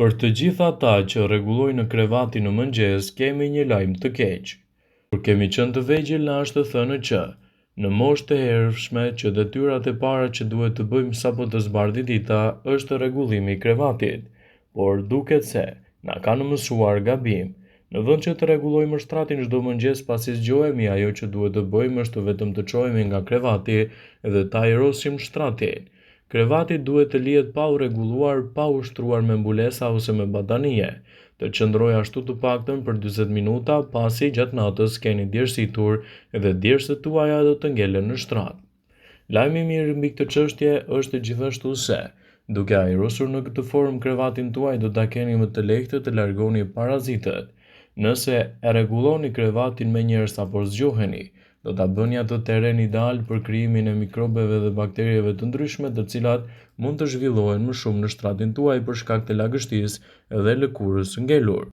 Për të gjithë ata që rregullojnë në krevati në mëngjes, kemi një lajm të keq. Kur kemi qenë të vegjël na është thënë që në moshë të hershme që detyrat e para që duhet të bëjmë sapo të zbardhit dita është rregullimi i krevatit, por duket se na kanë mësuar gabim. Në vend që të rregullojmë shtratin çdo mëngjes pasi zgjohemi, ajo që duhet të bëjmë është vetëm të çohemi nga krevati dhe ta ajrosim shtratin. Krevati duhet të lihet pa u rregulluar, pa u shtruar me mbulesa ose me batanije. Të qëndrojë ashtu të paktën për 40 minuta, pasi gjatë natës keni djersitur dhe djerset tuaja do të ngelen në shtrat. Lajmi i mirë mbi këtë çështje është gjithashtu se, duke ajrosur në këtë formë krevatin tuaj, do ta keni më të lehtë të largoni parazitët. Nëse e rregulloni krevatin menjëherë sapo zgjoheni, do ta bëni atë terren ideal për krijimin e mikrobeve dhe bakterieve të ndryshme, të cilat mund të zhvillohen më shumë në shtratin tuaj për shkak të lagështisë dhe lëkurës së ngelur.